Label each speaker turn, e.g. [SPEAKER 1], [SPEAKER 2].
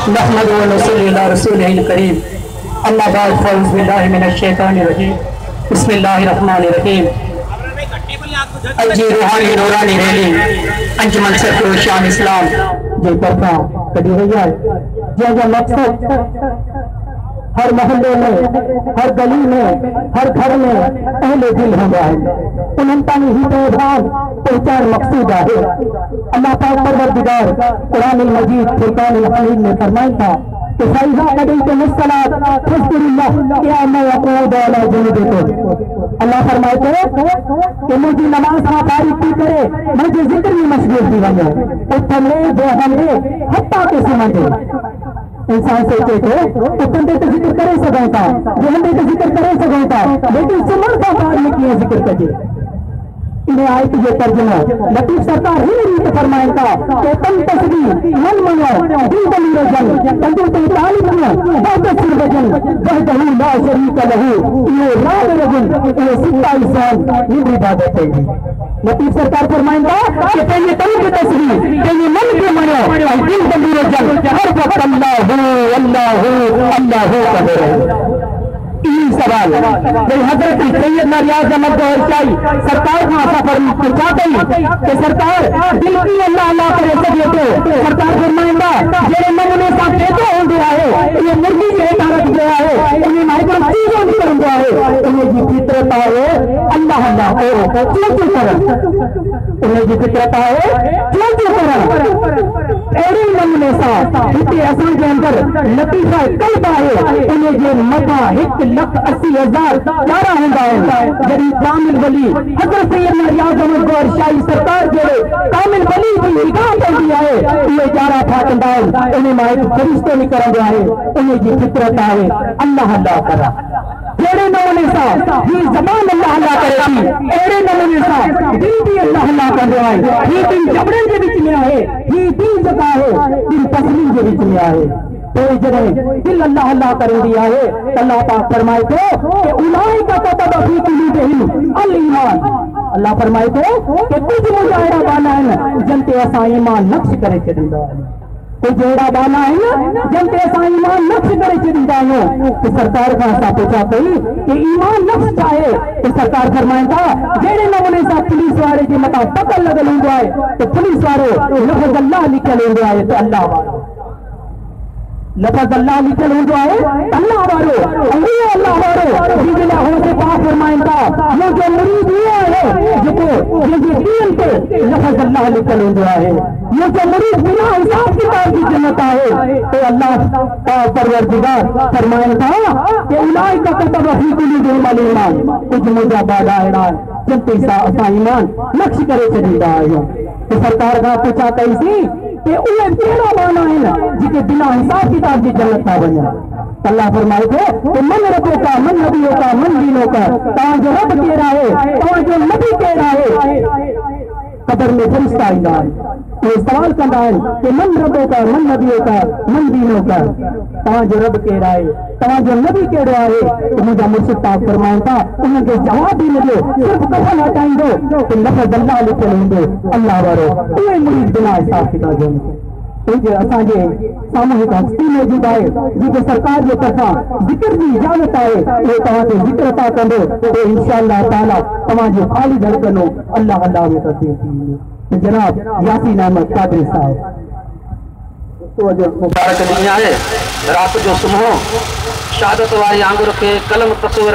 [SPEAKER 1] नहमदुहु व नसल्ली अला रसूलिहिल करीम। अम्मा बाद फ़अऊज़ु बिल्लाहि मिनश शैतानिर रजीम। बिस्मिल्लाहिर रहमानिर रहीम। अजी रूहानी नूरानी रैली अंजुमन सरफरोश शान इस्लाम जे तरफा कड़ी हुई है जो मकसद हर मोहल्ले में, हर गली में, हर घर में अहले दिल हो गया है। उन्होंने ही पैगाम पहचान मकसूद है। अल्लाह पाक परवरदिगार कुरान मजीद फुरकान हमीद में फरमाया था कि फैज़ा क़दीतुम अस्सलात फज़्कुरुल्लाह क़ियामन व क़ुऊदन अला जुनूबिकुम। अल्लाह फरमाते कि मुझे नमाज का तारीफ की करे, मुझे जिक्र में मशगूल थी वने उठने बेहने हत्ता के समझे। इंसान सोचे थे उठने तो जिक्र करे सगोता, बेहने तो जिक्र करे सगोता, लेकिन सुमन का बात में किया जिक्र करे। इन्हें आयत ये तर्जुमा लतीफ सरकार ही रीत फरमाएगा कि तम तस्बी मन मनो दिल दली रजन तंदुर ते तालिब में बहुत सिर वजन वहदहु ला शरीक लहू ये राग रजन ये सित्ता इंसान ये इबादत है। लतीफ सरकार फरमाएगा कि पहले तम की तस्बी पहले मन के मनो दिल दली रजन हर वक्त अल्लाह अल्लाह कहे। सवाल हजरत सैयद रियाज अहमद गौहरशाही सरकार का सफर चाहते ही कि सरकार दिल की अल्लाह अल्लाह करे सके तो सरकार फरमाएगा जेरे नमूने सा कहते हो गया है ये मुर्गी के रख गया है इन्हें माइक्रो चीजों की कर गया है इन्हें जी फितरत है अल्लाह अल्लाह ओ क्यों कर उन्हें जी फितरत है क्यों कर एड़े नमूने सा इतने असल के अंदर लतीफा कल्ब है उन्हें जो मथा 1,80,000 प्यारा होंदा है जरी कामिल वली हजरत सैयद रियाज अहमद गौहरशाही सरकार जेड़े कामिल वली की निगाह पवंदी है ये जारा फाटंदा है उन्हें माइक फरिश्ते नहीं करंदा है उन्हें जी फितरत है अल्लाह अल्लाह करा। जेड़े नमूने सा ये जबान अल्लाह अल्लाह करे थी एड़े नमूने सा दिल भी अल्लाह अल्लाह कर रहा है। ये दिन जबड़े के बीच में आए ये दिल जगह है दिल तस्लीम के बीच में आए कोई जगह दिल अल्लाह अल्लाह कर दिया है। अल्लाह पाक फरमाए तो कि उलाई का कतब फी कुलूबिहिम अल ईमान। अल्लाह फरमाए तो कि कुछ मुजाहिरा बाना है ना जनते असा ईमान नक्श करे चंदा कोई जेड़ा बाना है ना जनते असा ईमान नक्श करे चंदा हो तो सरकार का ऐसा पूछा कोई कि ईमान नक्श चाहे तो सरकार फरमाएगा जेड़े नमूने सा पुलिस वाले के मता पकड़ लगल हुआ है तो पुलिस वाले लफ्ज़ अल्लाह लिखल हुआ है तो अल्लाह वाला लफ्ज़ अल्लाह लिखल हुआ है अल्लाह वालो अल्लाह वालो जिला हो से पाक फरमाएगा ये जो मुरीद हुआ है जो ये दीन पे लफ्ज़ अल्लाह लिखल हुआ है ये जो मुरीद बिना हिसाब किताब की जन्नत है तो अल्लाह का परवरदिगार फरमाएगा कि उलाई का कतब फी कुलूबिहिम अल ईमान कुछ मुजा बादा है जनते सा असा ईमान नक्श करे चलीदा है। तो सरकार का पूछा कैसी कि उन्हें केड़ा बाना है ना जिके बिना हिसाब किताब की जन्नत ना बने। अल्लाह फरमाए थे कि मन रबों का मन नबियों का मन दीनों का कहाँ जो रब कह रहा है कहाँ जो नबी कह रहा है कब्र में फरिश्ता आइंदा है तो सवाल करता है कि मन रबों का मन नबियों का मन दीनों का कहाँ जो रब कह रहा है कहाँ जो नबी कह रहा है तो मुझे मुर्शिद पाक फरमाया था उन्हें जवाब भी मिले सिर्फ कफन हटाएंगे तो लफ्ज़ अल्लाह लिखे लेंगे अल्लाह वारो उन्हें मुरीद बिना हिसाब किताब जो असांजे सामूहिक हस्ती मौजूद है जिसे सरकार जो तरफा जिक्र की इजाजत है वो तव्हांखे जिक्र था कंदो तो इंशाअल्लाह ताला तव्हांजो ख़ाली धड़कनो अल्लाह अल्लाह में तब्दील थी। जनाब यासीन अहमद कादरी साहब तो जो मुबारक ॾींहुं आहे रात जो सुम्हो शहादत वारी आंगुर खे कलम तस्वर